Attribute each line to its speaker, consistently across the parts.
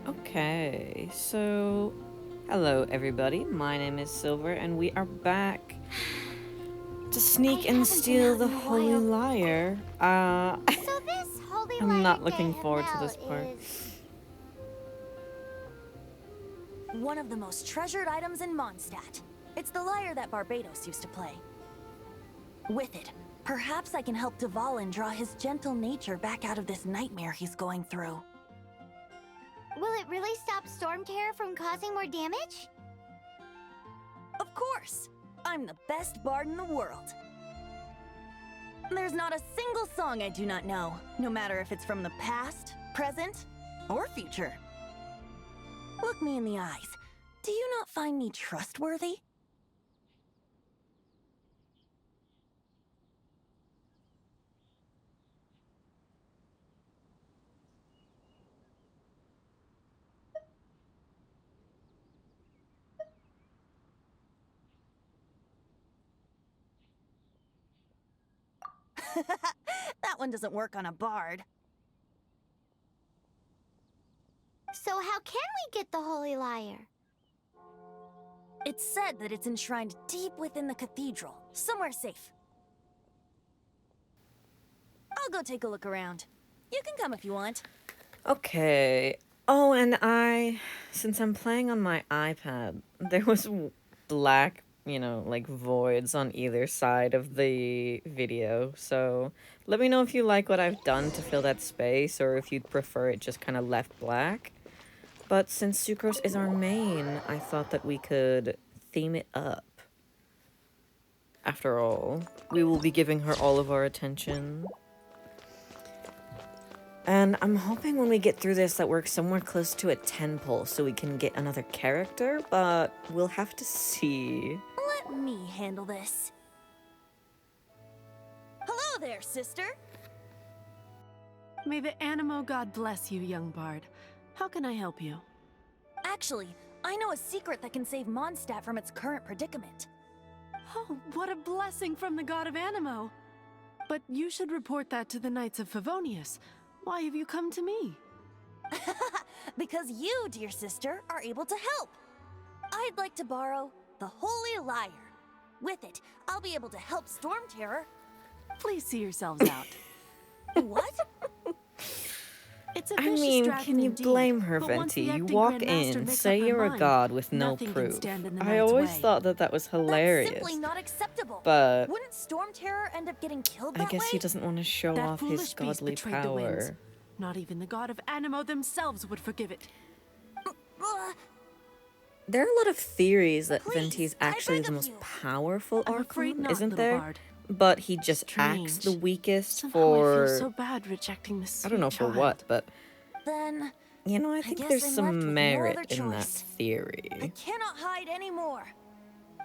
Speaker 1: Okay, so hello everybody. My name is Silver, and we are back to sneak and steal the Holy Lyre.
Speaker 2: So this holy
Speaker 1: I'm
Speaker 2: lyre
Speaker 1: not
Speaker 2: de
Speaker 1: looking forward to
Speaker 2: Himmel
Speaker 1: this part.
Speaker 2: is...
Speaker 3: One of the most treasured items in Mondstadt. It's the lyre that Barbados used to play. With it, perhaps I can help Dvalin draw his gentle nature back out of this nightmare he's going through.
Speaker 2: Will it really stop Storm Terror from causing more damage?
Speaker 3: Of course! I'm the best bard in the world. There's not a single song I do not know, no matter if it's from the past, present, or future. Look me in the eyes. Do you not find me trustworthy? That one doesn't work on a bard.
Speaker 2: So how can we get the holy lyre?
Speaker 3: It's said that it's enshrined deep within the cathedral, somewhere safe. I'll go take a look around. You can come if you want.
Speaker 1: Okay. Oh, and since I'm playing on my iPad, there was black, like voids on either side of the video. So let me know if you like what I've done to fill that space, or if you'd prefer it just kind of left black. But since Sucrose is our main, I thought that we could theme it up. After all, we will be giving her all of our attention. And I'm hoping when we get through this that we're somewhere close to a 10 pull so we can get another character, but we'll have to see.
Speaker 3: Let me handle this. Hello there, sister!
Speaker 4: May the Animo God bless you, young bard. How can I help you?
Speaker 3: Actually, I know a secret that can save Mondstadt from its current predicament.
Speaker 4: Oh, what a blessing from the god of Animo! But you should report that to the Knights of Favonius. Why have you come to me?
Speaker 3: Because you, dear sister, are able to help. I'd like to borrow the Holy Lyre. With it, I'll be able to help Storm Terror.
Speaker 4: Please see yourselves out.
Speaker 3: What?
Speaker 4: It's a
Speaker 1: I
Speaker 4: vicious
Speaker 1: mean,
Speaker 4: draft
Speaker 1: can you
Speaker 4: indeed,
Speaker 1: blame her,
Speaker 4: but once
Speaker 1: Venti?
Speaker 4: the
Speaker 1: You
Speaker 4: acting
Speaker 1: walk
Speaker 4: Grandmaster
Speaker 1: in,
Speaker 4: makes
Speaker 1: say
Speaker 4: up her
Speaker 1: you're a
Speaker 4: mind,
Speaker 1: god with no
Speaker 4: nothing can
Speaker 1: proof.
Speaker 4: stand in the
Speaker 1: I
Speaker 4: Knight's
Speaker 1: always
Speaker 4: way.
Speaker 1: thought that was hilarious.
Speaker 3: That's simply not acceptable.
Speaker 1: But
Speaker 3: Wouldn't Storm Terror end up getting killed
Speaker 1: I
Speaker 3: that
Speaker 1: guess
Speaker 3: way?
Speaker 1: he doesn't want to show
Speaker 4: That
Speaker 1: off
Speaker 4: foolish
Speaker 1: his
Speaker 4: beast
Speaker 1: godly
Speaker 4: betrayed the winds.
Speaker 1: power.
Speaker 4: Not even the god of Animo themselves would forgive it.
Speaker 1: There are a lot of theories that
Speaker 3: Please,
Speaker 1: Venti's
Speaker 3: I
Speaker 1: actually
Speaker 3: beg
Speaker 1: the
Speaker 3: of
Speaker 1: most
Speaker 3: you.
Speaker 1: powerful
Speaker 4: I'm afraid
Speaker 1: Archon,
Speaker 4: not,
Speaker 1: isn't
Speaker 4: little
Speaker 1: there?
Speaker 4: bard.
Speaker 1: But he just acts
Speaker 4: Strange.
Speaker 1: the weakest
Speaker 4: Somehow I feel
Speaker 1: for...
Speaker 4: so bad rejecting this
Speaker 1: I don't know for
Speaker 4: child.
Speaker 1: what, but...
Speaker 3: Then
Speaker 1: I think
Speaker 3: guess
Speaker 1: there's
Speaker 3: I'm left
Speaker 1: some
Speaker 3: with no
Speaker 1: merit
Speaker 3: other
Speaker 1: in that
Speaker 3: choice. I
Speaker 1: theory.
Speaker 3: cannot hide anymore.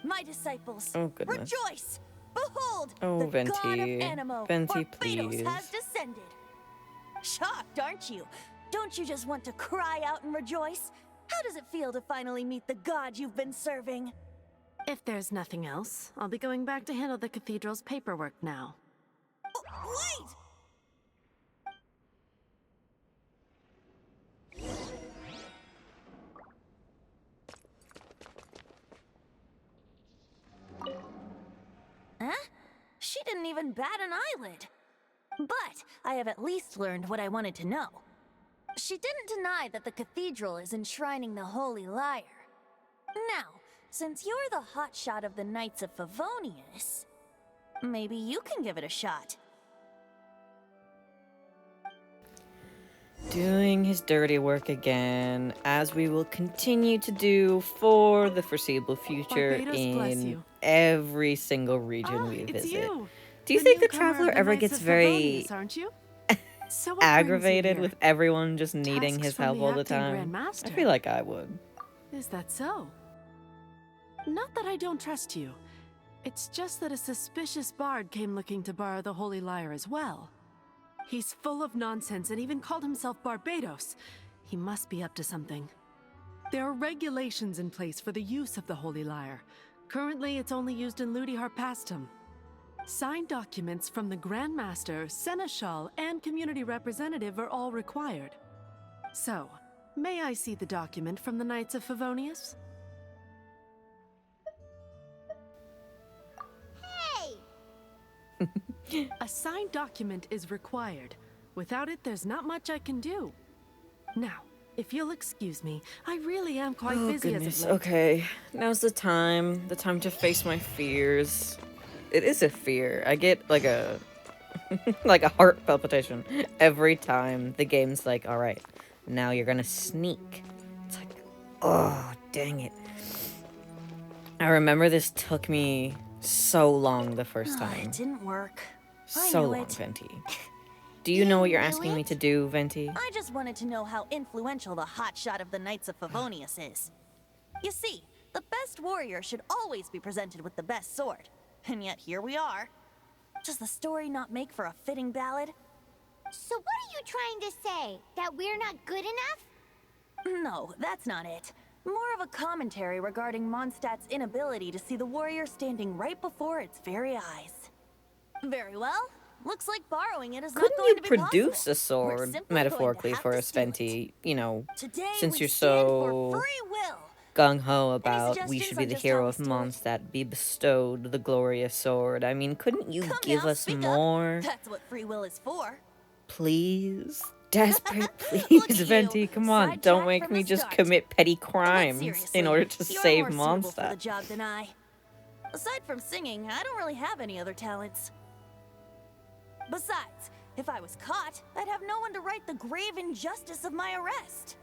Speaker 3: My disciples,
Speaker 1: Oh, goodness.
Speaker 3: rejoice! Behold,
Speaker 1: Oh,
Speaker 3: the god of
Speaker 1: Venti.
Speaker 3: Animo,
Speaker 1: Venti,
Speaker 3: Barbados
Speaker 1: please.
Speaker 3: has descended. Shocked, aren't you? Don't you just want to cry out and rejoice? How does it feel to finally meet the god you've been serving?
Speaker 4: If there's nothing else, I'll be going back to handle the cathedral's paperwork now.
Speaker 3: Wait! Huh? She didn't even bat an eyelid. But I have at least learned what I wanted to know. She didn't deny that the cathedral is enshrining the Holy Lyre. Now, since you're the hotshot of the Knights of Favonius, maybe you can give it a shot.
Speaker 1: Doing his dirty work again, as we will continue to do for the foreseeable future
Speaker 4: Barbados bless
Speaker 1: in
Speaker 4: you.
Speaker 1: every single region
Speaker 4: Ah,
Speaker 1: we
Speaker 4: it's
Speaker 1: visit.
Speaker 4: you.
Speaker 1: Do you think the
Speaker 4: newcomer of
Speaker 1: Traveler ever
Speaker 4: Knights
Speaker 1: gets
Speaker 4: of
Speaker 1: very
Speaker 4: Favonius, aren't you? So what brings you
Speaker 1: aggravated
Speaker 4: here?
Speaker 1: with everyone just needing
Speaker 4: Tasks
Speaker 1: his
Speaker 4: from
Speaker 1: help
Speaker 4: the
Speaker 1: all the
Speaker 4: acting
Speaker 1: time?
Speaker 4: Grandmaster.
Speaker 1: I feel like I would.
Speaker 4: Is that so? Not that I don't trust you. It's just that a suspicious bard came looking to borrow the Holy Lyre as well. He's full of nonsense and even called himself Barbados. He must be up to something. There are regulations in place for the use of the Holy Lyre. Currently, it's only used in Ludi Harpastum. Signed documents from the Grand Master, Seneschal, and community representative are all required. So, May I see the document from the Knights of Favonius?
Speaker 2: Hey!
Speaker 4: A signed document is required. Without it, there's not much I can do. Now, if you'll excuse me, I really am quite busy as of late.
Speaker 1: Okay, now's the time to face my fears. It is a fear. I get like a like a heart palpitation every time the game's like, all right, now you're gonna sneak. It's like, oh, dang it. I remember this took me so long the first time.
Speaker 3: It didn't work.
Speaker 1: So long, Venti. Do you know what you're asking me to do, Venti?
Speaker 3: I just wanted to know how influential the hotshot of the Knights of Favonius is. You see, the best warrior should always be presented with the best sword. And yet here we are. Does the story not make for a fitting ballad?
Speaker 2: So what are you trying to say? That we're not good enough?
Speaker 3: No, that's not it. More of a commentary regarding Mondstadt's inability to see the warrior standing right before its very eyes. Very well. Looks like borrowing it is not
Speaker 1: Couldn't
Speaker 3: going
Speaker 1: you
Speaker 3: to be
Speaker 1: produce
Speaker 3: possible.
Speaker 1: a sword,
Speaker 3: We're simply
Speaker 1: metaphorically,
Speaker 3: going to
Speaker 1: for
Speaker 3: have
Speaker 1: us,
Speaker 3: to steal it.
Speaker 1: Venti? You know,
Speaker 3: Today
Speaker 1: since
Speaker 3: we
Speaker 1: you're
Speaker 3: stand
Speaker 1: so
Speaker 3: for free will.
Speaker 1: gung-ho about we
Speaker 3: suggestions
Speaker 1: should be
Speaker 3: on
Speaker 1: the
Speaker 3: just
Speaker 1: hero
Speaker 3: how
Speaker 1: of
Speaker 3: we steal it?
Speaker 1: Mondstadt, be bestowed the glorious sword. I mean, couldn't you
Speaker 3: Come
Speaker 1: give
Speaker 3: now,
Speaker 1: us
Speaker 3: speak
Speaker 1: more?
Speaker 3: Up. That's what free will is for.
Speaker 1: Please? Desperate,
Speaker 3: Look
Speaker 1: please,
Speaker 3: at you,
Speaker 1: Venti, come on.
Speaker 3: sidetracked
Speaker 1: Don't make
Speaker 3: from
Speaker 1: me
Speaker 3: the
Speaker 1: just
Speaker 3: start.
Speaker 1: commit petty
Speaker 3: But
Speaker 1: crimes
Speaker 3: seriously,
Speaker 1: in order to
Speaker 3: you're
Speaker 1: save
Speaker 3: more suitable for the
Speaker 1: Mondstadt.
Speaker 3: job than I. Aside from singing, I don't really have any other talents. Besides, if I was caught, I'd have no one to right the grave injustice of my arrest.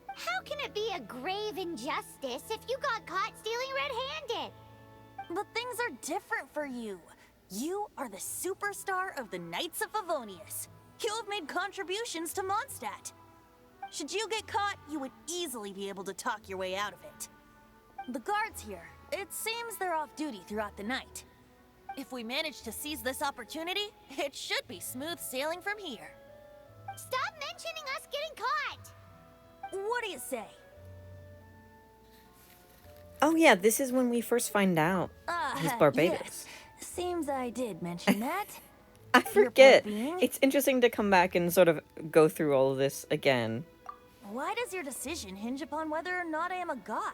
Speaker 2: How can it be a grave injustice if you got caught stealing red-handed?
Speaker 3: But things are different for you. You are the superstar of the Knights of Favonius. You have made contributions to Mondstadt. Should you get caught, you would easily be able to talk your way out of it. The guards here, it seems they're off duty throughout the night. If we manage to seize this opportunity, it should be smooth sailing from here.
Speaker 2: Stop mentioning us getting caught!
Speaker 3: What do you say?
Speaker 1: Oh yeah, this is when we first find out he's Barbados.
Speaker 3: Yes. Seems I did mention that.
Speaker 1: I forget.
Speaker 3: being?
Speaker 1: It's interesting to come back and sort of go through all of this again.
Speaker 3: Why does your decision hinge upon whether or not I am a god?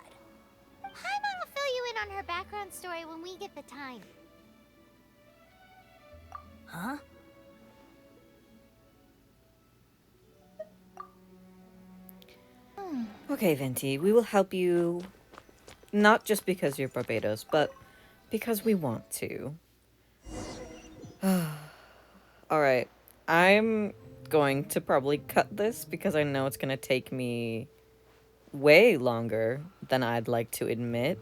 Speaker 2: Paimon will fill you in on her background story when we get the time.
Speaker 3: Huh?
Speaker 1: Okay, Venti, we will help you, not just because you're Barbados, but because we want to. Alright, I'm going to probably cut this because I know it's going to take me way longer than I'd like to admit.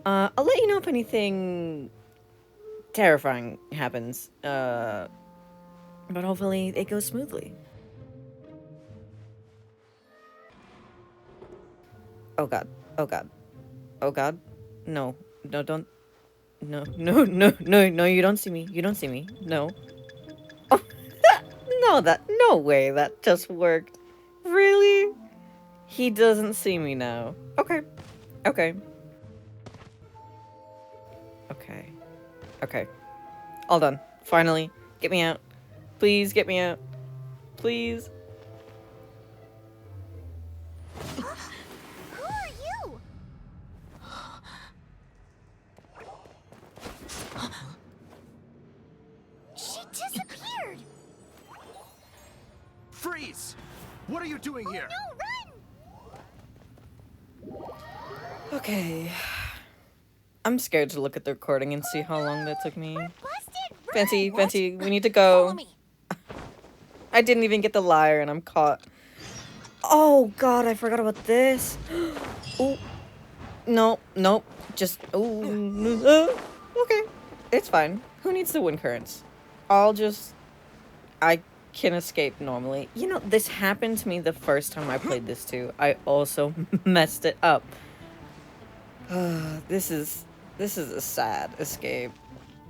Speaker 1: I'll let you know if anything terrifying happens, but hopefully it goes smoothly. Oh god. Oh god. Oh god. No. No, don't. No, no, no, no, no, you don't see me. You don't see me. No. Oh, no way that just worked. Really? He doesn't see me now. Okay. Okay. Okay. Okay. All done. Finally. Get me out. Please get me out. Please.
Speaker 2: Who are you? She disappeared!
Speaker 5: Freeze! What are you doing here?
Speaker 2: No, run!
Speaker 1: Okay. I'm scared to look at the recording and see how long that took me.
Speaker 2: We're busted! Run!
Speaker 1: Fancy,
Speaker 3: What?
Speaker 1: Fancy, we need to
Speaker 3: Follow
Speaker 1: go.
Speaker 3: me.
Speaker 1: I didn't even get the lyre and I'm caught. Oh god, I forgot about this. Oh. No, nope. Just, okay. It's fine. Who needs the wind currents? I can escape normally. You know, this happened to me the first time I played this too. I also messed it up. This is a sad escape.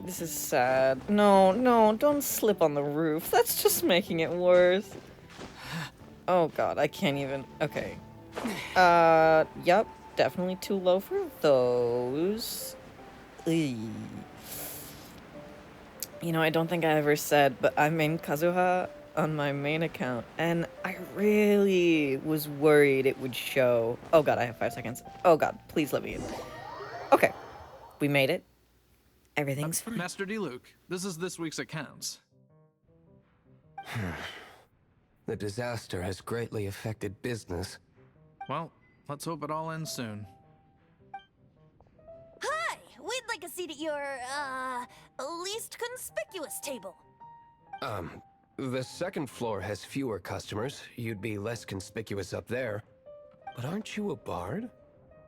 Speaker 1: This is sad. No, no, don't slip on the roof. That's just making it worse. Oh god, I can't even. Okay. Yup. Definitely too low for those. Eey. You know, I don't think I ever said, but I main Kazuha. on my main account, and I really was worried it would show. Oh god, I have 5 seconds. Oh god, please let me in. Okay, we made it. Everything's fine.
Speaker 6: Master D. Luke, this is this week's accounts.
Speaker 7: The disaster has greatly affected business.
Speaker 6: Well, let's hope it all ends soon.
Speaker 3: Hi! We'd like a seat at your, least conspicuous table.
Speaker 7: The second floor has fewer customers. You'd be less conspicuous up there. But aren't you a bard?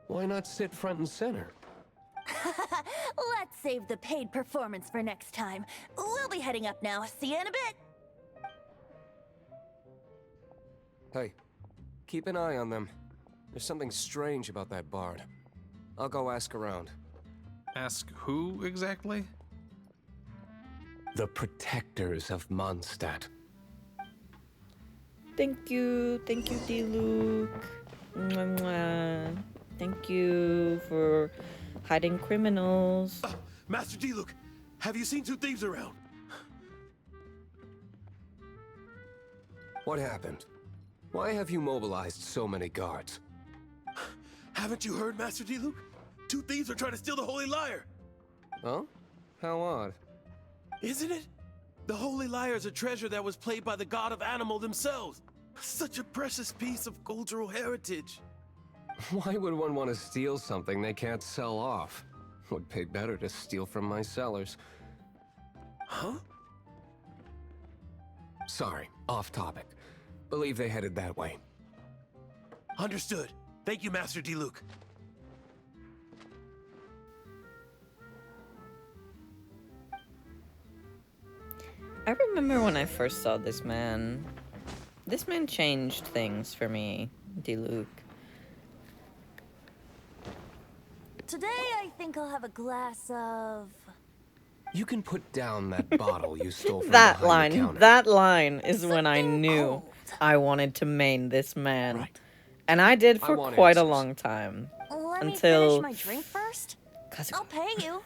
Speaker 7: Why not sit front and center?
Speaker 3: Let's save the paid performance for next time. We'll be heading up now. See you in a bit.
Speaker 7: Hey, keep an eye on them. There's something strange about that bard. I'll go ask around.
Speaker 6: Ask who exactly?
Speaker 7: The protectors of Mondstadt.
Speaker 1: Thank you, D. Luke. Mwah, mwah. Thank you for hiding criminals.
Speaker 5: Master D. Luke, have you seen two thieves around?
Speaker 7: What happened? Why have you mobilized so many guards?
Speaker 5: Haven't you heard, Master D. Luke? Two thieves are trying to steal the Holy Lyre.
Speaker 7: Huh? How odd.
Speaker 5: Isn't it? The Holy Lyre is a treasure that was played by the god of animal themselves. Such a precious piece of cultural heritage.
Speaker 7: Why would one want to steal something they can't sell off? Would pay better to steal from my sellers.
Speaker 5: Huh?
Speaker 7: Sorry, off topic. Believe they headed that way.
Speaker 5: Understood. Thank you, Master D. Luke.
Speaker 1: I remember when I first saw this man. This man changed things for me, D. Luke.
Speaker 3: Today, I think I'll have a glass of...
Speaker 7: You can put down that bottle you stole from
Speaker 1: That
Speaker 7: behind the
Speaker 1: line,
Speaker 7: counter.
Speaker 1: that line is when I
Speaker 3: Something
Speaker 1: knew
Speaker 3: cold.
Speaker 1: I wanted to main this man.
Speaker 7: Right.
Speaker 1: And I did for
Speaker 7: want
Speaker 1: quite a
Speaker 7: answers.
Speaker 1: long time.
Speaker 3: Let me
Speaker 1: Until-
Speaker 3: finish my drink first.
Speaker 1: Cause
Speaker 3: I'll pay you.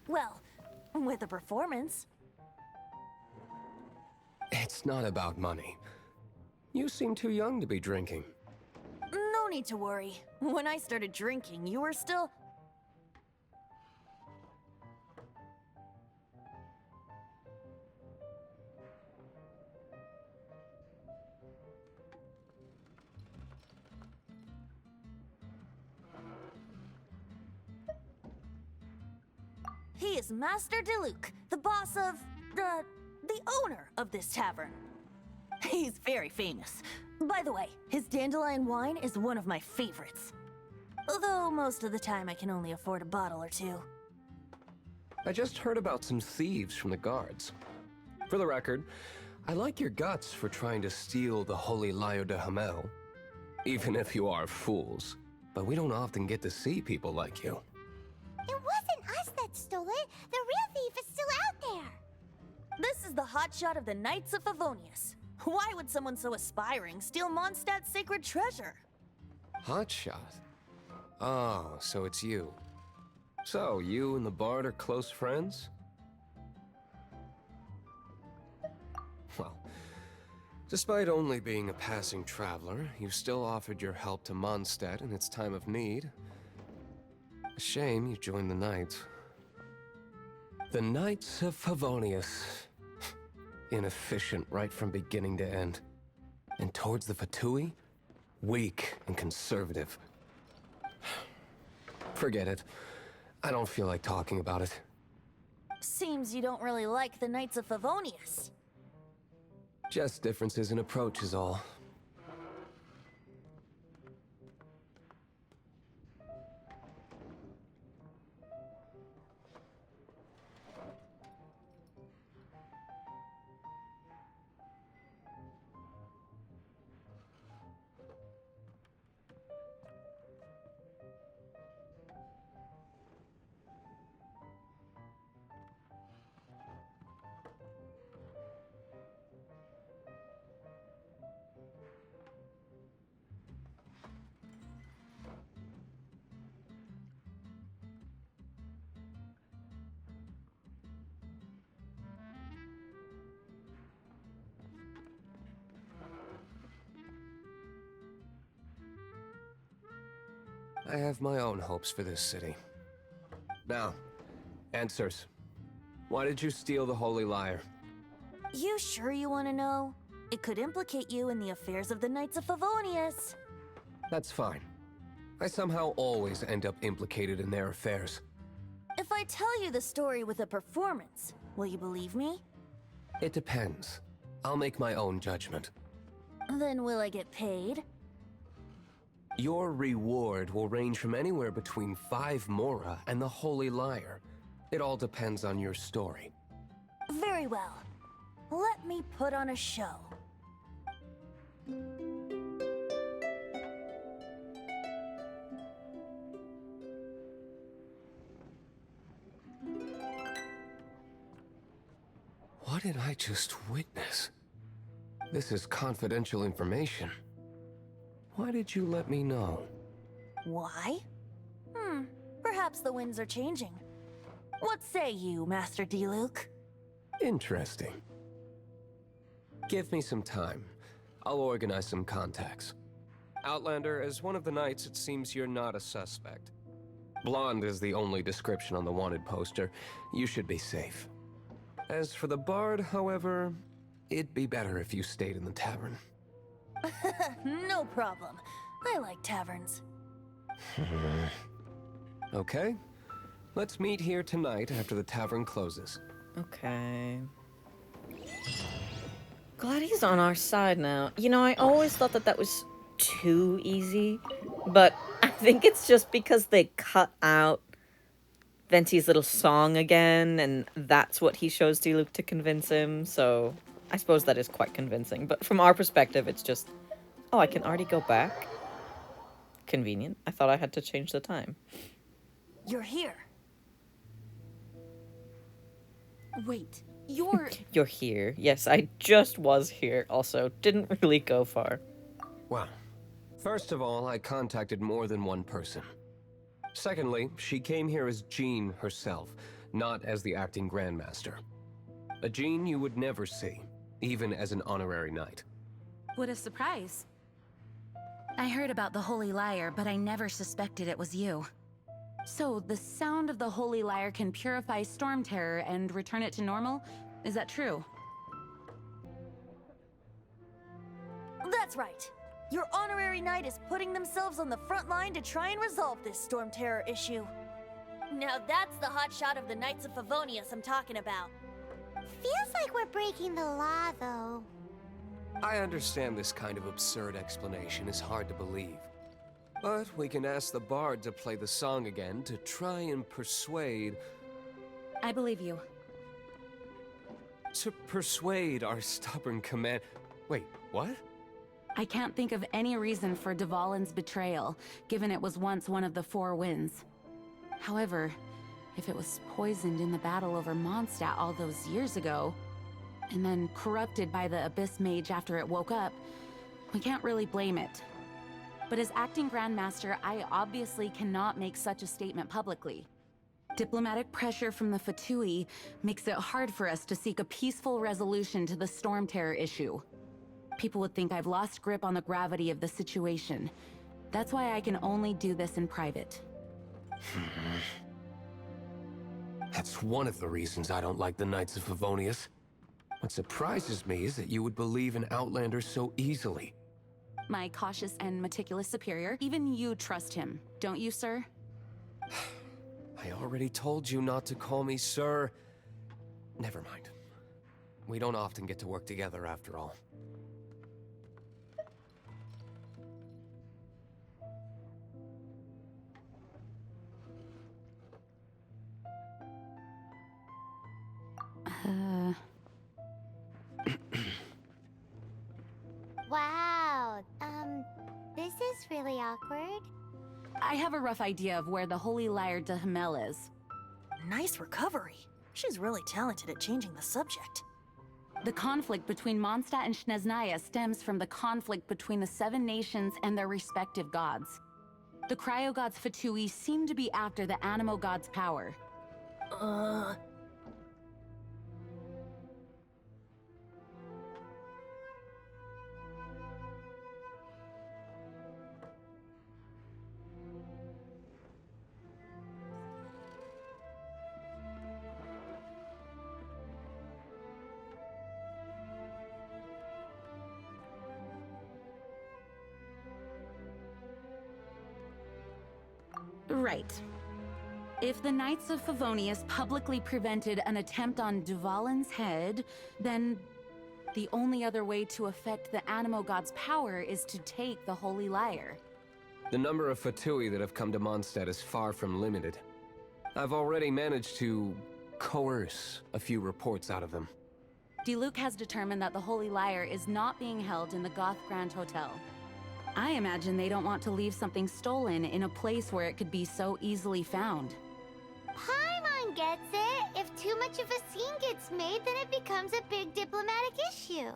Speaker 3: Well, with a performance.
Speaker 7: It's not about money. You seem too young to be drinking.
Speaker 3: No need to worry. When I started drinking, you were still... He is Master DeLuke, the boss of... the owner of this tavern. He's very famous. By the way, his dandelion wine is one of my favorites. Although most of the time I can only afford a bottle or two.
Speaker 7: I just heard about some thieves from the guards. For the record, I like your guts for trying to steal the Holy Lyre de Hamel. Even if you are fools. But we don't often get to see people like you.
Speaker 2: It wasn't us that stole it. The real thief is still out there.
Speaker 3: This is the hotshot of the Knights of Favonius. Why would someone so aspiring steal Mondstadt's sacred treasure?
Speaker 7: Hotshot? Oh, so it's you. So, you and the bard are close friends? Well, despite only being a passing traveler, you still offered your help to Mondstadt in its time of need. A shame you joined the Knights. The Knights of Favonius. Inefficient right from beginning to end. And towards the Fatui, weak and conservative. Forget it. I don't feel like talking about it.
Speaker 3: Seems you don't really like the Knights of Favonius.
Speaker 7: Just differences in approach is all. I have my own hopes for this city. Now, answers. Why did you steal the Holy Lyre?
Speaker 3: You sure you want to know? It could implicate you in the affairs of the Knights of Favonius.
Speaker 7: That's fine. I somehow always end up implicated in their affairs.
Speaker 3: If I tell you the story with a performance, will you believe me?
Speaker 7: It depends. I'll make my own judgment.
Speaker 3: Then will I get paid?
Speaker 7: Your reward will range from anywhere between 5 Mora and the Holy Lyre. It all depends on your story.
Speaker 3: Very well. Let me put on a show.
Speaker 7: What did I just witness? This is confidential information. Why did you let me know?
Speaker 3: Why? Perhaps the winds are changing. What say you, Master D-Luke?
Speaker 7: Interesting. Give me some time. I'll organize some contacts. Outlander, as one of the knights, it seems you're not a suspect. Blonde is the only description on the wanted poster. You should be safe. As for the bard, however, it'd be better if you stayed in the tavern.
Speaker 3: No problem. I like taverns.
Speaker 7: Okay. Let's meet here tonight after the tavern closes.
Speaker 1: Okay. Glad he's on our side now. You know, I always thought that was too easy, but I think it's just because they cut out Venti's little song again, and that's what he shows D-Luke to convince him, so I suppose that is quite convincing. But from our perspective, it's just, oh, I can already go back? Convenient. I thought I had to change the time.
Speaker 3: You're here.
Speaker 4: Wait, you're...
Speaker 1: You're here. Yes, I just was here. Also, didn't really go far.
Speaker 7: Well, first of all, I contacted more than one person. Secondly, she came here as Jean herself, not as the acting Grandmaster. A Jean you would never see, even as an honorary knight.
Speaker 8: What a surprise. I heard about the Holy Lyre, but I never suspected it was you. So, the sound of the Holy Lyre can purify Storm Terror and return it to normal? Is that true?
Speaker 3: That's right. Your honorary knight is putting themselves on the front line to try and resolve this Storm Terror issue. Now that's the hotshot of the Knights of Favonius I'm talking about.
Speaker 2: Feels like we're breaking the law, though.
Speaker 7: I understand this kind of absurd explanation is hard to believe. But we can ask the bard to play the song again to try and persuade...
Speaker 8: I believe you.
Speaker 7: To persuade our stubborn command... Wait, what?
Speaker 8: I can't think of any reason for Dvalin's betrayal, given it was once one of the 4 winds. However, if it was poisoned in the battle over Mondstadt all those years ago, and then corrupted by the Abyss Mage after it woke up, we can't really blame it. But as acting Grandmaster, I obviously cannot make such a statement publicly. Diplomatic pressure from the Fatui makes it hard for us to seek a peaceful resolution to the Storm Terror issue. People would think I've lost grip on the gravity of the situation. That's why I can only do this in private.
Speaker 7: That's one of the reasons I don't like the Knights of Favonius. What surprises me is that you would believe in Outlander so easily.
Speaker 8: My cautious and meticulous superior, even you trust him, don't you, sir?
Speaker 7: I already told you not to call me sir. Never mind. We don't often get to work together after all.
Speaker 2: Wow, this is really awkward.
Speaker 8: I have a rough idea of where the Holy Lyre de Himmel is.
Speaker 3: Nice recovery. She's really talented at changing the subject.
Speaker 8: The conflict between Mondstadt and Snezhnaya stems from the conflict between the 7 nations and their respective gods. The cryo-gods Fatui seem to be after the Animo god's power. Right. If the Knights of Favonius publicly prevented an attempt on Dvalin's head, then the only other way to affect the Animo God's power is to take the Holy Lyre.
Speaker 7: The number of Fatui that have come to Mondstadt is far from limited. I've already managed to coerce a few reports out of them.
Speaker 8: Diluc has determined that the Holy Lyre is not being held in the Goth Grand Hotel. I imagine they don't want to leave something stolen in a place where it could be so easily found.
Speaker 2: Paimon gets it. If too much of a scene gets made, then it becomes a big diplomatic issue.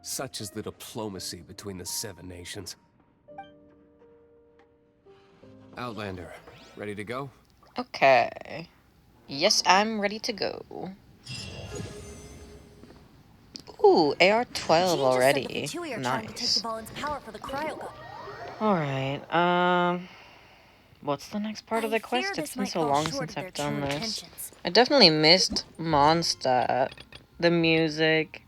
Speaker 7: Such is the diplomacy between the Seven Nations. Outlander, ready to go?
Speaker 1: Okay. Yes, I'm ready to go. Ooh, AR-12 already. Nice. Alright, what's the next part of the quest? It's been so long since I've done this. I definitely missed Mondstadt. The music.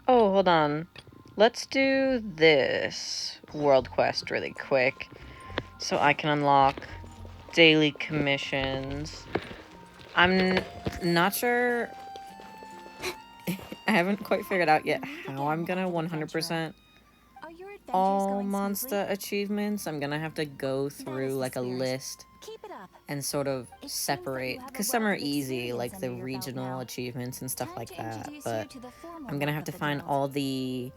Speaker 1: Oh, hold on. Let's do this world quest really quick, so I can unlock daily commissions. I'm not sure. I haven't quite figured out yet how I'm gonna 100% all Mondstadt achievements. I'm gonna have to go through like a list and sort of separate, because some are easy, like the regional achievements and stuff like that, but I'm gonna have to find all the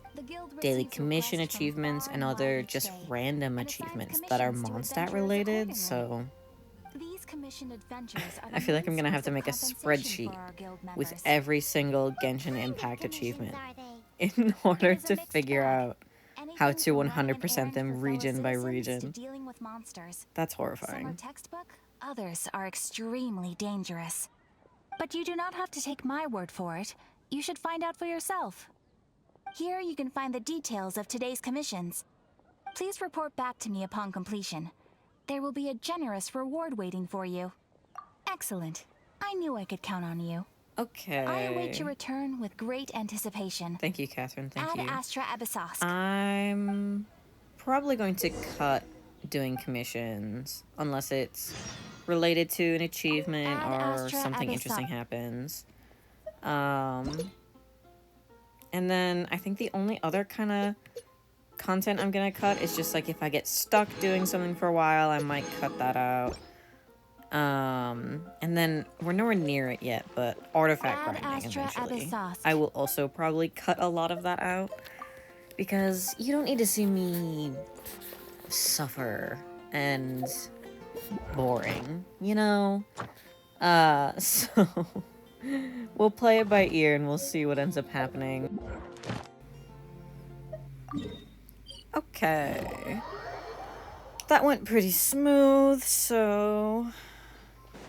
Speaker 1: daily commission achievements and other just random achievements that are Mondstadt related, so I feel like I'm gonna have to make a spreadsheet with every single Genshin Impact achievement in order to figure out how to 100% them region by region. That's horrifying.
Speaker 3: Some are textbook, others are extremely dangerous. But you do not have to take my word for it. You should find out for yourself. Here you can find the details of today's commissions. Please report back to me upon completion. There will be a generous reward waiting for you. Excellent. I knew I could count on you.
Speaker 1: Okay.
Speaker 3: I await your return with great anticipation.
Speaker 1: Thank you, Catherine. Thank you.
Speaker 3: Ad Astra Abyssos.
Speaker 1: I'm probably going to cut doing commissions unless it's related to an achievement or something interesting happens. And then I think the only other kind of content I'm gonna cut is just like if I get stuck doing something for a while, I might cut that out. And then we're nowhere near it yet, but artifact grinding eventually. I will also probably cut a lot of that out because you don't need to see me suffer and boring, you know? So we'll play it by ear and we'll see what ends up happening. Okay. That went pretty smooth, so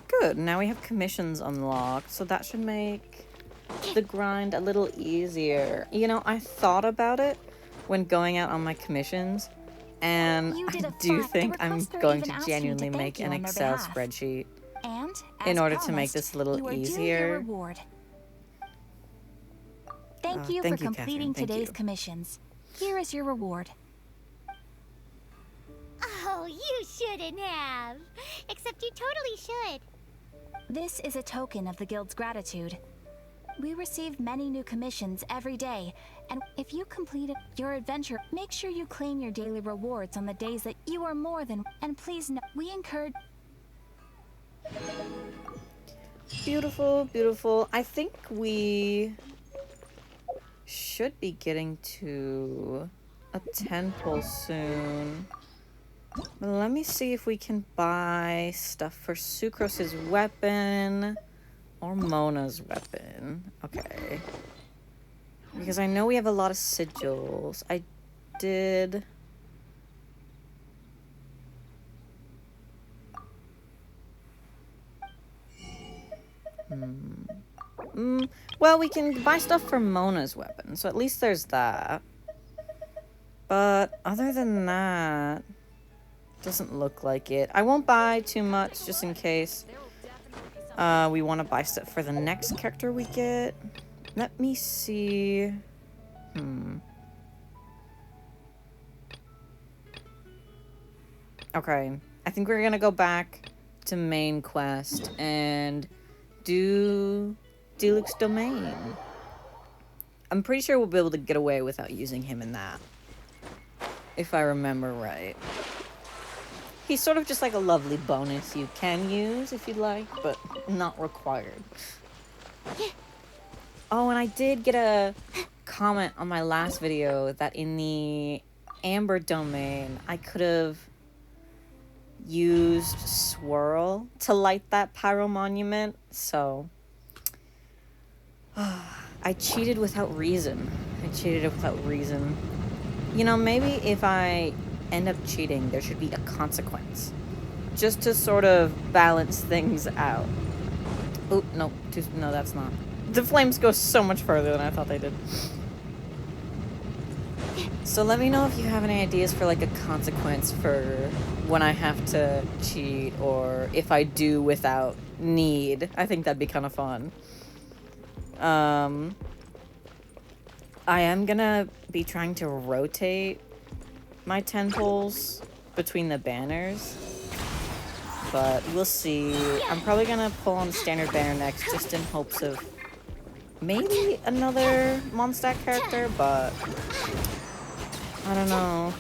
Speaker 1: good. Now we have commissions unlocked, so that should make the grind a little easier. You know, I thought about it when going out on my commissions, and I do think I'm going to genuinely make an Excel spreadsheet in order to make this a little easier.
Speaker 3: Thank you for completing today's commissions. Here is your reward.
Speaker 2: Oh, you shouldn't have. Except you totally should.
Speaker 3: This is a token of the Guild's gratitude. We receive many new commissions every day, and if you completed your adventure, make sure you claim your daily rewards on the days that you are more than. And please know, we encourage.
Speaker 1: Beautiful, beautiful. I think we should be getting to a temple soon. But let me see if we can buy stuff for Sucrose's weapon or Mona's weapon. Okay. Because I know we have a lot of sigils. I did... Well, we can buy stuff for Mona's weapon, so at least there's that. But other than that, doesn't look like it. I won't buy too much just in case we want to buy stuff for the next character we get. Let me see. Okay. I think we're gonna go back to main quest and do Diluc's domain. I'm pretty sure we'll be able to get away without using him in that, if I remember right. He's sort of just like a lovely bonus you can use if you'd like, but not required. Oh, and I did get a comment on my last video that in the Amber domain, I could have used Swirl to light that pyro monument, so I cheated without reason. You know, maybe if I end up cheating, there should be a consequence, just to sort of balance things out. Oh, no, no, that's not. The flames go so much further than I thought they did. So let me know if you have any ideas for like a consequence for when I have to cheat, or if I do without need. I think that'd be kind of fun. I am gonna be trying to rotate my 10 poles between the banners, but we'll see. I'm probably gonna pull on the standard banner next, just in hopes of maybe another Mondstadt character, but I don't know.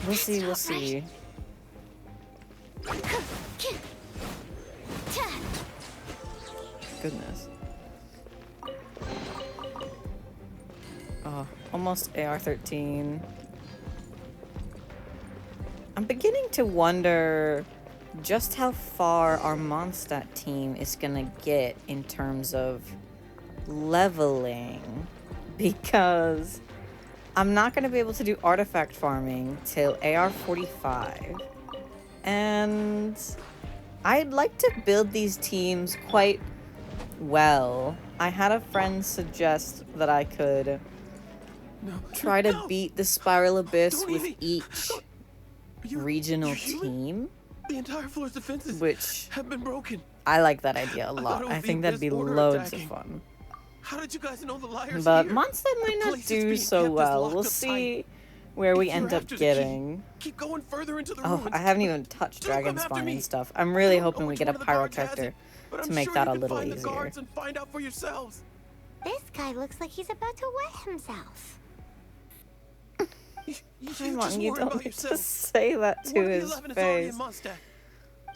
Speaker 1: We'll see. Goodness. Oh, almost AR-13. I'm beginning to wonder just how far our Mondstadt team is gonna get in terms of leveling, because I'm not gonna be able to do artifact farming till AR-45, and I'd like to build these teams quite well. I had a friend suggest that I could try to beat the Spiral Abyss with each regional team,
Speaker 5: The entire floor's defenses
Speaker 1: which
Speaker 5: have been broken.
Speaker 1: I like that idea a lot. I think that'd be loads of fun.
Speaker 5: How did you guys know the liars
Speaker 1: But
Speaker 5: here?
Speaker 1: Mondstadt might
Speaker 5: The
Speaker 1: not
Speaker 5: place is
Speaker 1: do
Speaker 5: being
Speaker 1: so
Speaker 5: kept
Speaker 1: well.
Speaker 5: locked
Speaker 1: We'll
Speaker 5: up
Speaker 1: see
Speaker 5: tight.
Speaker 1: where we
Speaker 5: If you're
Speaker 1: end up
Speaker 5: after the key,
Speaker 1: getting.
Speaker 5: keep going further into the
Speaker 1: Oh,
Speaker 5: ruins.
Speaker 1: I haven't even touched
Speaker 5: Don't come
Speaker 1: Dragon
Speaker 5: after
Speaker 1: Spine
Speaker 5: me.
Speaker 1: and stuff. I'm really
Speaker 5: I don't know
Speaker 1: hoping we
Speaker 5: which
Speaker 1: get a
Speaker 5: one of the
Speaker 1: pyro
Speaker 5: guards has
Speaker 1: character
Speaker 5: it, but
Speaker 1: to
Speaker 5: I'm
Speaker 1: make
Speaker 5: sure
Speaker 1: that
Speaker 5: you
Speaker 1: a
Speaker 5: can
Speaker 1: little
Speaker 5: find the
Speaker 1: easier.
Speaker 5: guards and find out for yourselves.
Speaker 2: This guy looks like he's about to wet himself.
Speaker 5: You
Speaker 1: Come
Speaker 5: just
Speaker 1: on, you
Speaker 5: worry
Speaker 1: don't
Speaker 5: about
Speaker 1: need to
Speaker 5: yourself.
Speaker 1: say that to
Speaker 5: One of the
Speaker 1: his
Speaker 5: 11 is already in
Speaker 1: face.
Speaker 5: Mondstadt.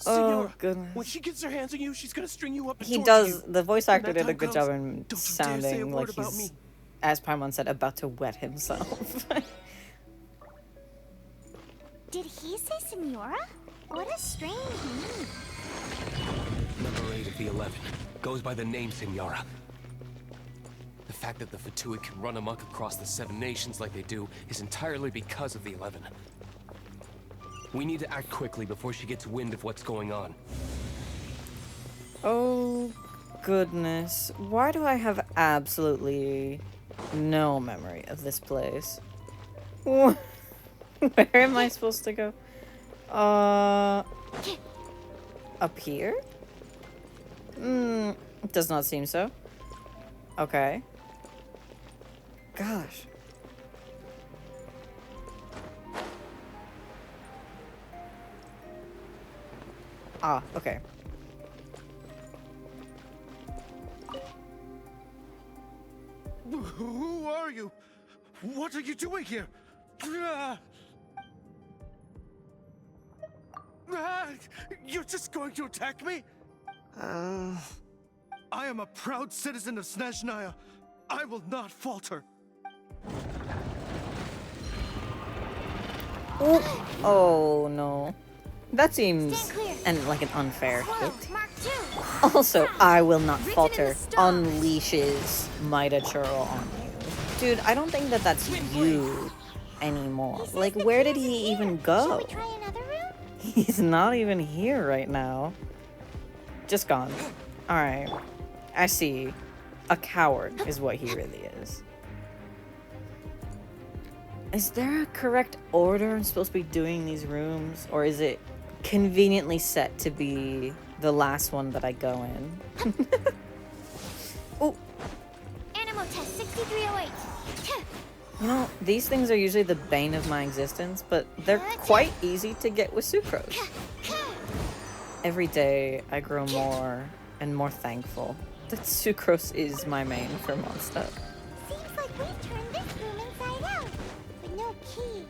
Speaker 1: Oh,
Speaker 5: Senora,
Speaker 1: goodness.
Speaker 5: when she gets her hands on you, she's gonna string you up and
Speaker 1: He
Speaker 5: torture
Speaker 1: does.
Speaker 5: you.
Speaker 1: The voice
Speaker 5: When
Speaker 1: actor
Speaker 5: that
Speaker 1: did a
Speaker 5: time
Speaker 1: good
Speaker 5: comes,
Speaker 1: job in
Speaker 5: don't you dare say a
Speaker 1: sounding
Speaker 5: word
Speaker 1: like
Speaker 5: about
Speaker 1: he's,
Speaker 5: me.
Speaker 1: as Paimon said, about to wet himself.
Speaker 2: Did he say Senora? What a strange name.
Speaker 7: Number 8 of the 11 goes by the name Senora. The fact that the Fatuid can run amok across the 7 nations like they do is entirely because of the 11. We need to act quickly before she gets wind of what's going on.
Speaker 1: Oh, goodness. Why do I have absolutely no memory of this place? Where am I supposed to go? Up here? Does not seem so. Okay. Gosh. Ah, okay.
Speaker 9: Who are you? What are you doing here? You're just going to attack me? I am a proud citizen of Snezhnaya. I will not falter.
Speaker 1: Oh no. That seems
Speaker 2: Stand clear.
Speaker 1: like an unfair
Speaker 2: Whoa,
Speaker 1: hit.
Speaker 2: Mark II.
Speaker 1: Also, I will not
Speaker 3: Written in
Speaker 1: falter.
Speaker 3: the stars.
Speaker 1: Unleashes Mida Churl on you. Dude, I don't think that that's you anymore.
Speaker 2: He says
Speaker 1: Like,
Speaker 2: the
Speaker 1: where
Speaker 2: key
Speaker 1: did
Speaker 2: isn't
Speaker 1: he
Speaker 2: here.
Speaker 1: even
Speaker 2: Shall
Speaker 1: go?
Speaker 2: we try another room?
Speaker 1: He's not even here right now. Just gone. Alright. I see. A coward is what he really is. Is there a correct order I'm supposed to be doing these rooms? Or is it conveniently set to be the last one that I go in?
Speaker 2: Animal test 6308.
Speaker 1: You know, these things are usually the bane of my existence, but they're quite easy to get with sucrose. Every day, I grow more and more thankful that sucrose is my main for Mondstadt.
Speaker 2: Seems like we've turned this room inside out, but no key.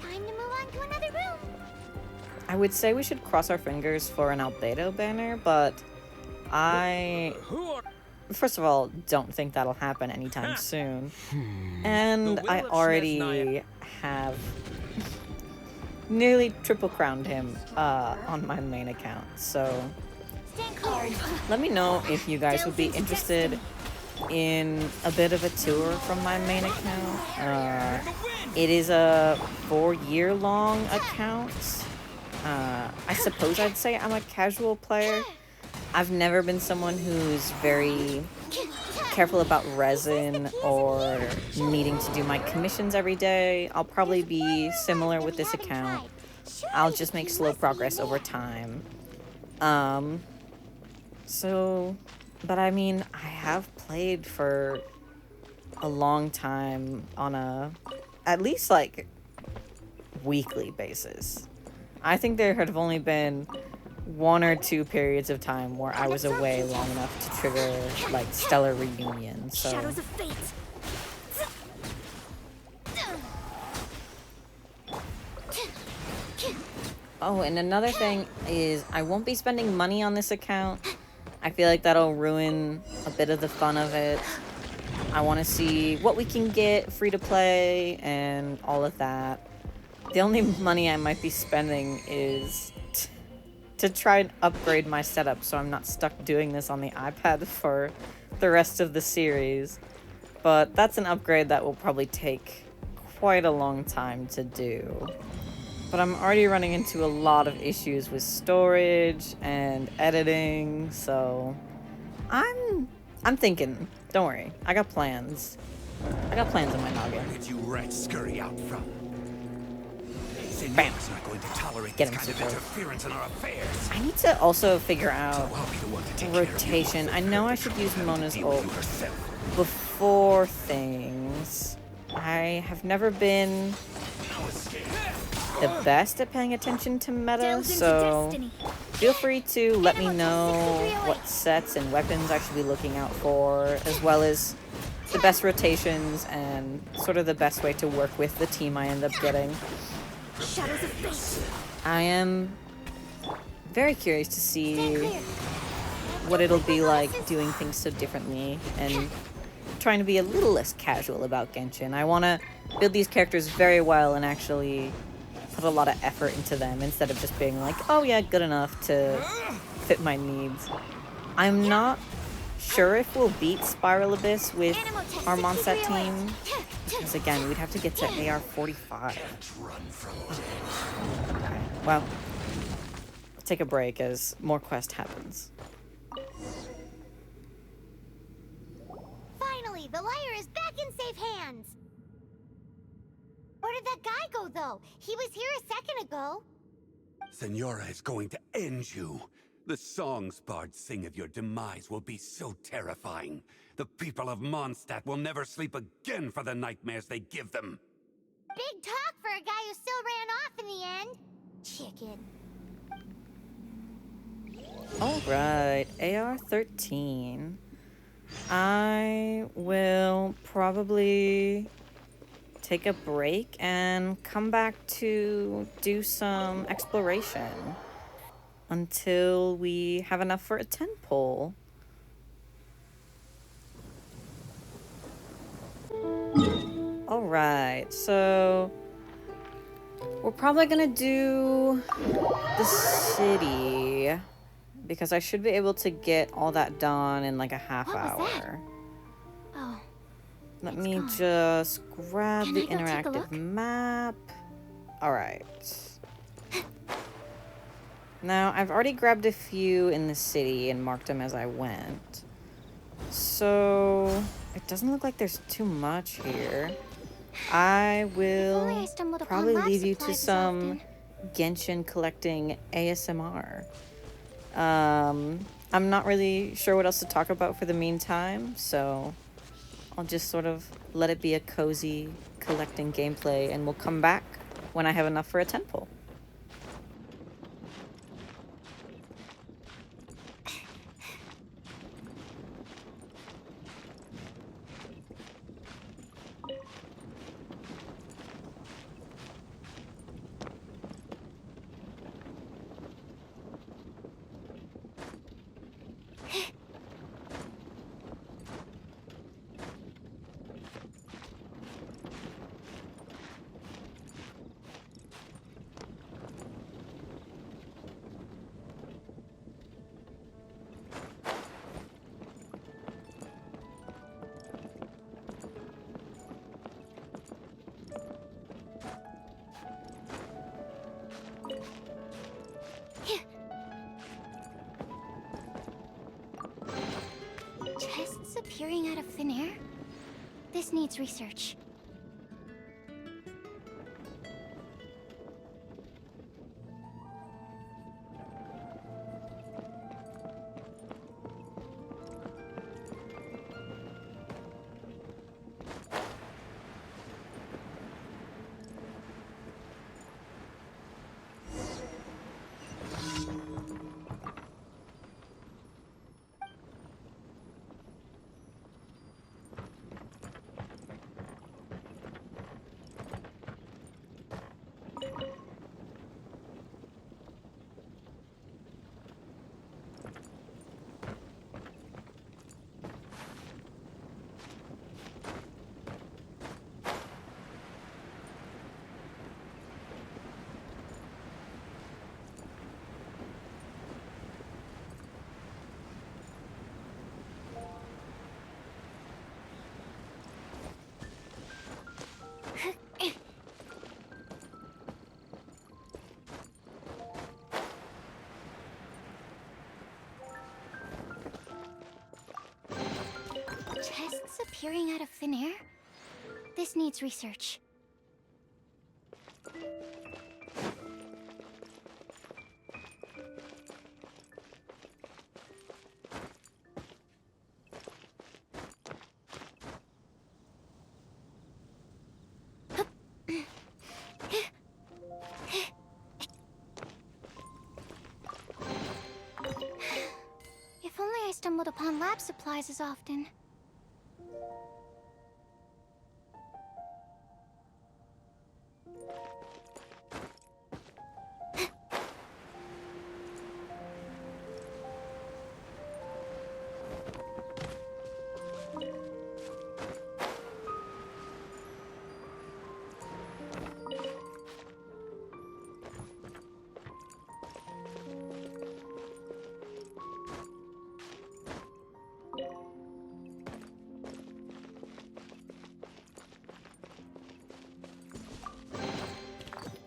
Speaker 2: Time to move on to another room.
Speaker 1: I would say we should cross our fingers for an Albedo banner, but I... First of all, don't think that'll happen anytime soon. And I already have nearly triple crowned him on my main account, so
Speaker 2: Stand clear.
Speaker 1: let me know if you guys would be interested in a bit of a tour from my main account. It is a 4-year-long account. I suppose I'd say I'm a casual player. I've never been someone who's very careful about resin or needing to do my commissions every day. I'll probably be similar with this account. I'll just make slow progress over time. But I mean, I have played for a long time on at least like weekly basis. I think there have only been 1 or 2 periods of time where I was away long enough to trigger like stellar reunion. So
Speaker 3: Shadows of fate.
Speaker 1: oh, and another thing is I won't be spending money on this account. I feel like that'll ruin a bit of the fun of it. I want to see what we can get free to play and all of that. The only money I might be spending is to try and upgrade my setup so I'm not stuck doing this on the iPad for the rest of the series. But that's an upgrade that will probably take quite a long time to do. But I'm already running into a lot of issues with storage and editing, so I'm thinking. Don't worry, I got plans. I got plans in my noggin.
Speaker 9: Did you rats scurry out from?
Speaker 1: Bam.
Speaker 9: Not going to tolerate
Speaker 1: Get
Speaker 9: this
Speaker 1: him,
Speaker 9: kind of
Speaker 1: Super.
Speaker 9: interference in our affairs.
Speaker 1: I need to also figure out
Speaker 9: I'll be the one to take care of you.
Speaker 1: rotation. I know I should use Mona's
Speaker 9: Deal with
Speaker 1: ult
Speaker 9: you herself.
Speaker 1: before things. I have never been the best at paying attention to meta, so feel free to let me know what sets and weapons I should be looking out for, as well as the best rotations and sort of the best way to work with the team I end up getting.
Speaker 3: Shadows of fate.
Speaker 1: I am very curious to see what it'll be like doing things so differently and trying to be a little less casual about Genshin. I want to build these characters very well and actually put a lot of effort into them instead of just being like, oh yeah, good enough to fit my needs. I'm not sure if we'll beat Spiral Abyss with our Mondstadt team, because again, we'd have to get to AR 45. Okay, well, take a break as more quest happens.
Speaker 2: Finally, the lyre is back in safe hands. Where did that guy go, though? He was here a second ago.
Speaker 10: Senora is going to end you. The songs bards sing of your demise will be so terrifying. The people of Mondstadt will never sleep again for the nightmares they give them.
Speaker 2: Big talk for a guy who still ran off in the end. Chicken.
Speaker 1: Alright, AR 13. I will probably take a break and come back to do some exploration until we have enough for a 10 pull. Alright, so we're probably gonna do the city because I should be able to get all that done in like a half hour.
Speaker 2: Oh.
Speaker 1: Let me just grab
Speaker 2: Can
Speaker 1: the
Speaker 2: I go take a
Speaker 1: interactive
Speaker 2: look?
Speaker 1: map. Alright. Now, I've already grabbed a few in the city and marked them as I went. So, it doesn't look like there's too much here. I
Speaker 2: Only
Speaker 1: will
Speaker 2: I stumbled upon
Speaker 1: probably
Speaker 2: lab
Speaker 1: leave you to
Speaker 2: supplies this
Speaker 1: some
Speaker 2: often.
Speaker 1: Genshin collecting ASMR. I'm not really sure what else to talk about for the meantime, so I'll just sort of let it be a cozy collecting gameplay, and we'll come back when I have enough for a tentpole.
Speaker 2: Chests appearing out of thin air? This needs research. Chests appearing out of thin air? This needs research. If only I stumbled upon lab supplies as often.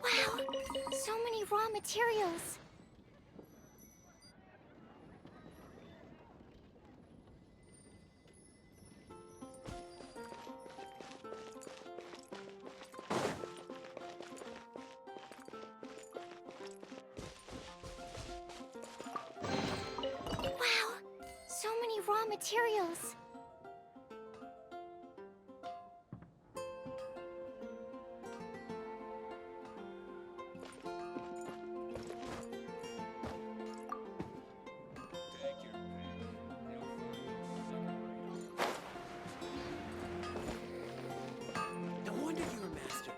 Speaker 2: Wow, so many raw materials. Wow, so many raw materials.
Speaker 5: No wonder you're a master.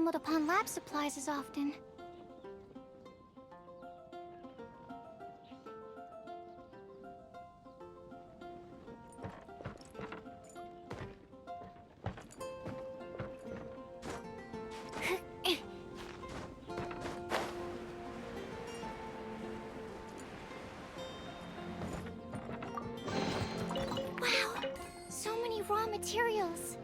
Speaker 2: stumbled upon lab supplies as often. Wow, so many raw materials.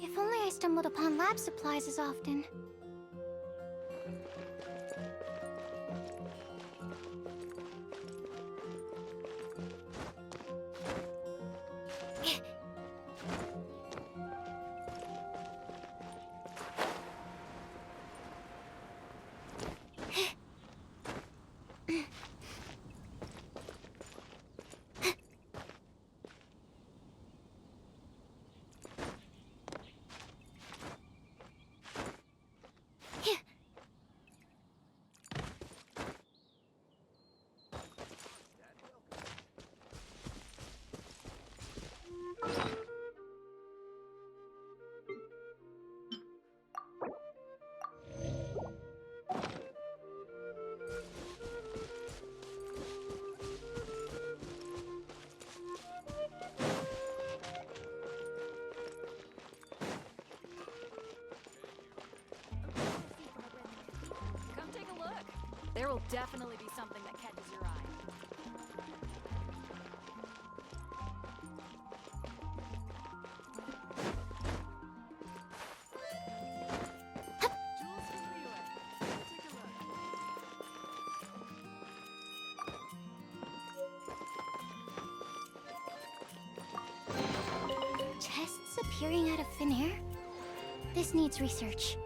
Speaker 2: If only I stumbled upon lab supplies as often.
Speaker 3: Come take a look. There will definitely be something that catches your eye. Jules for relay. Come take a look.
Speaker 2: Chests appearing out of thin air? This needs research.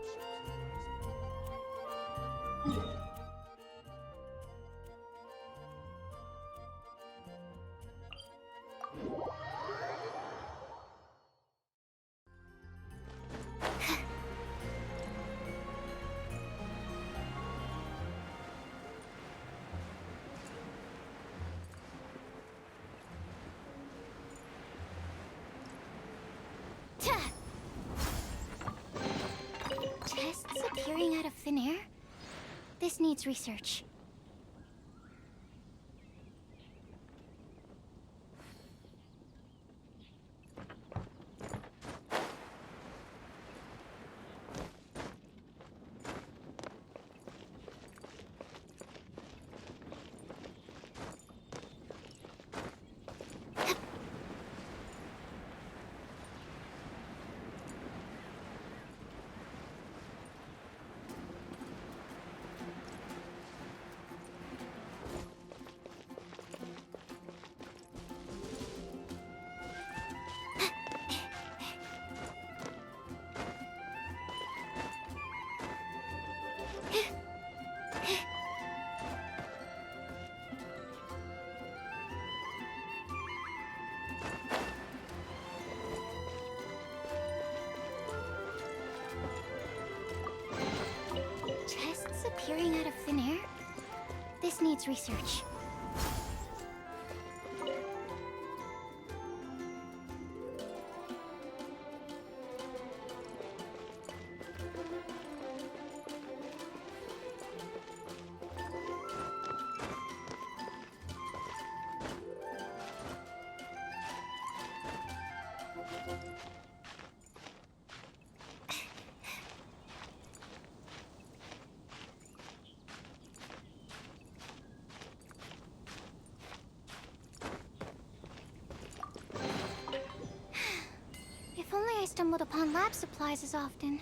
Speaker 2: Chests appearing out of thin air? This needs research. Chests appearing out of thin air? This needs research. stumbled upon lab supplies as often.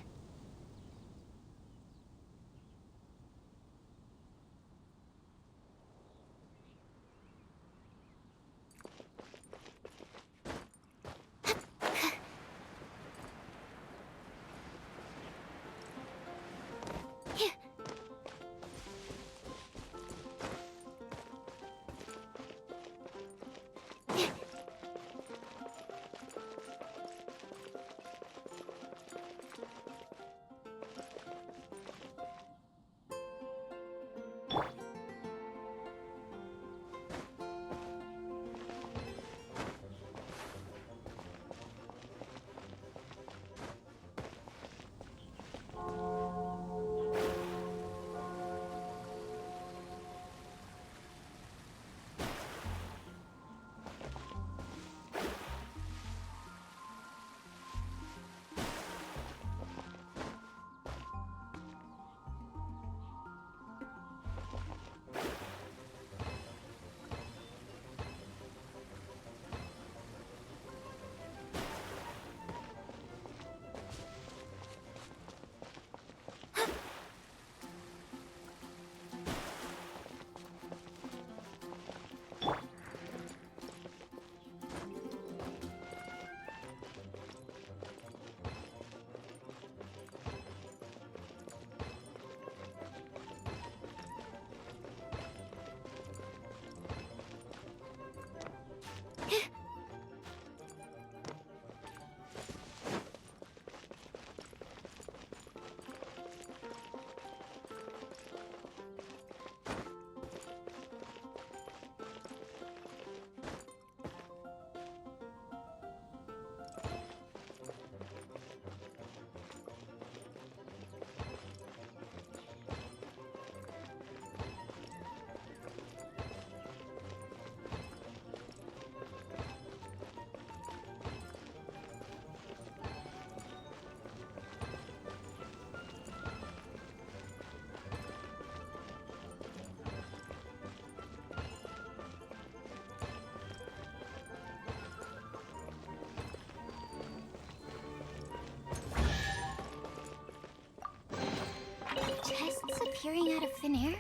Speaker 2: Chests appearing out of thin air?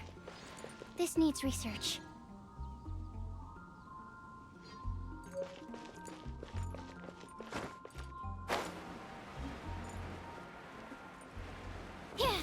Speaker 2: This needs research. Yeah.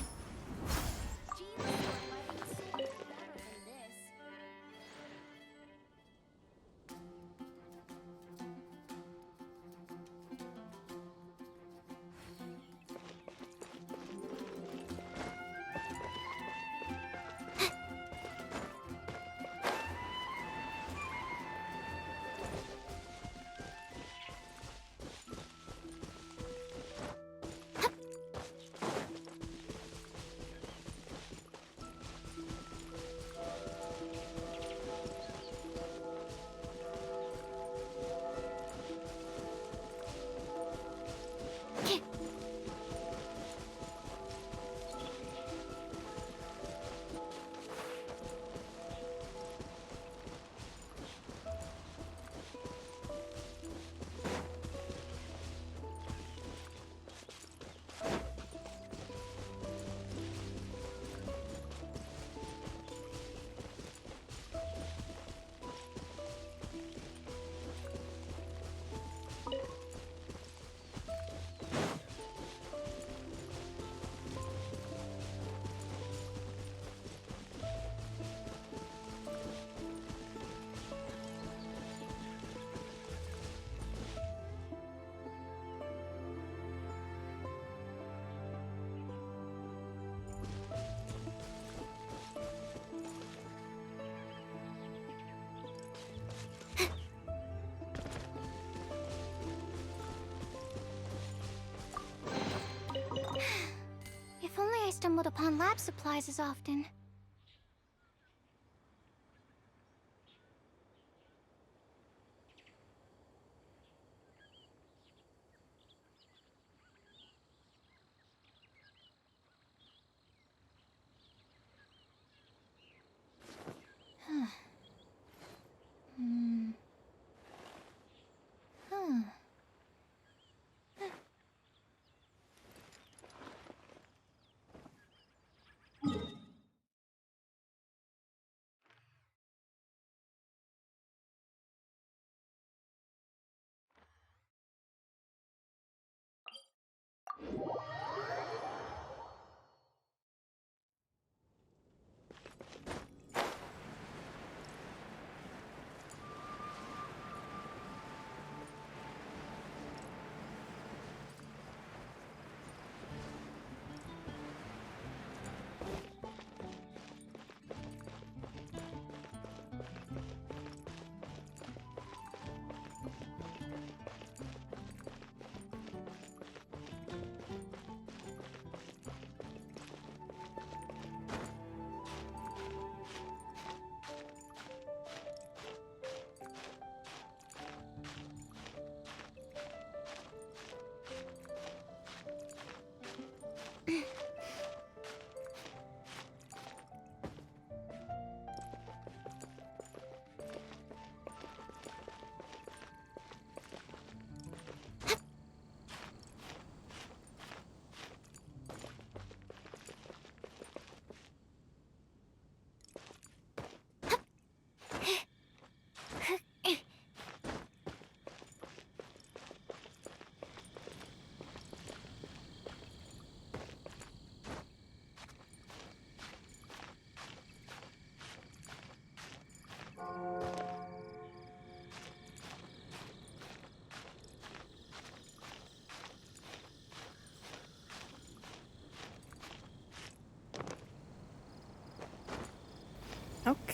Speaker 2: If only I stumbled upon lab supplies as often.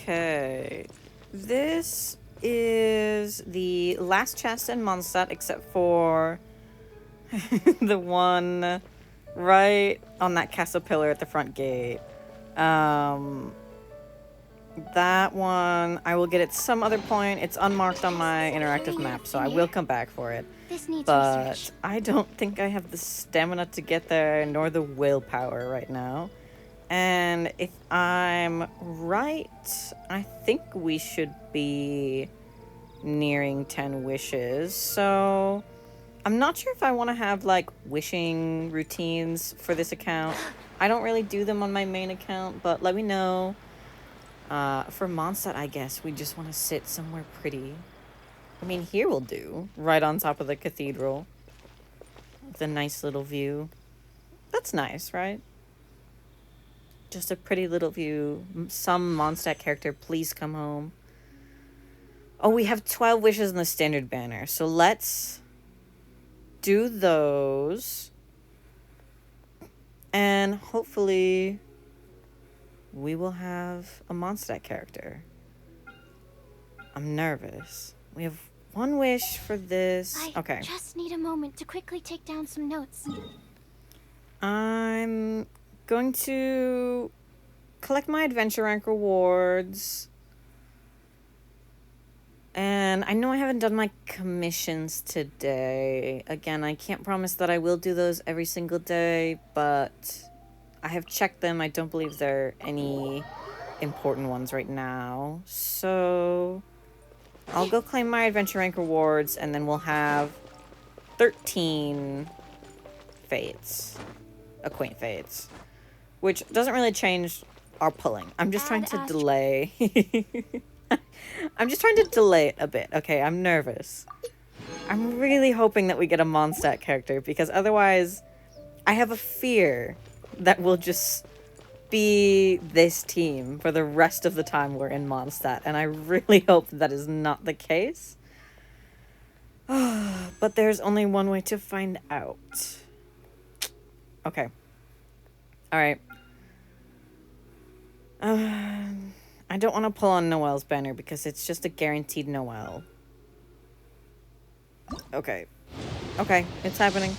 Speaker 1: Okay. This is the last chest in Mondstadt, except for the one right on that castle pillar at the front gate. That one, I will get at some other point. It's unmarked on my interactive map, so I will come back for it.
Speaker 2: This needs
Speaker 1: But
Speaker 2: research.
Speaker 1: I don't think I have the stamina to get there, nor the willpower right now. And if I'm right, I think we should be nearing 10 wishes. So I'm not sure if I want to have, like, wishing routines for this account. I don't really do them on my main account, but let me know. For Mondstadt, I guess we just want to sit somewhere pretty. I mean, here will do. Right on top of the cathedral. With a nice little view. That's nice, right? Just a pretty little view. Some Mondstadt character, please come home. Oh, we have 12 wishes in the standard banner. So let's do those. And hopefully we will have a Mondstadt character. I'm nervous. We have one wish for this.
Speaker 2: I just need a moment to quickly take down some notes.
Speaker 1: I'm going to collect my adventure rank rewards. And I know I haven't done my commissions today. Again, I can't promise that I will do those every single day, but I have checked them. I don't believe there are any important ones right now. So I'll go claim my adventure rank rewards, and then we'll have 13 fates. Acquaint fates. Which doesn't really change our pulling. I'm just trying to delay. I'm just trying to delay it a bit. Okay, I'm nervous. I'm really hoping that we get a Mondstadt character, because otherwise I have a fear that we'll just be this team for the rest of the time we're in Mondstadt, and I really hope that is not the case. But there's only one way to find out. Okay. Alright. I don't want to pull on Noelle's banner because it's just a guaranteed Noelle. Okay. Okay, it's happening.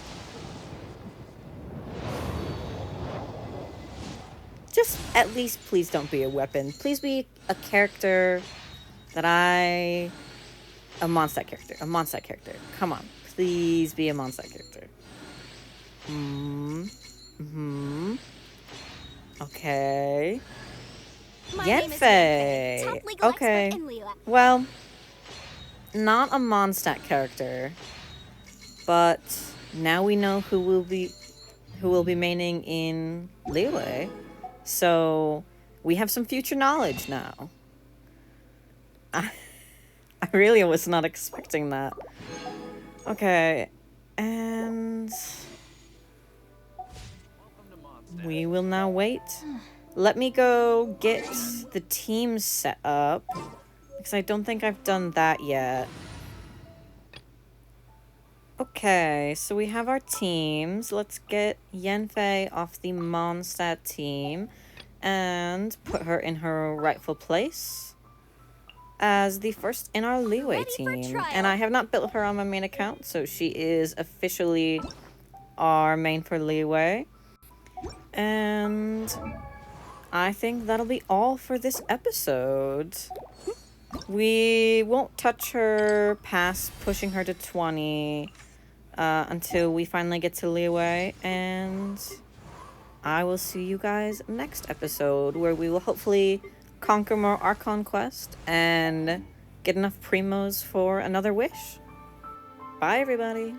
Speaker 1: Just at least please don't be a weapon. Please be a character that a Mondstadt character. A Mondstadt character. Come on. Please be a Mondstadt character. Okay. Yenfei. Okay. Well, not a Mondstadt character, but now we know who will be maining in Liyue. So we have some future knowledge now. I really was not expecting that. Okay, and we will now wait. Let me go get the teams set up, because I don't think I've done that yet. Okay, so we have our teams. Let's get Yenfei off the Mondstadt team and put her in her rightful place as the first in our Liyue team. And I have not built her on my main account, so she is officially our main for Liyue. And I think that'll be all for this episode. We won't touch her past pushing her to 20 until we finally get to Liyue, and I will see you guys next episode, where we will hopefully conquer more Archon Quest and get enough primos for another wish. Bye, everybody.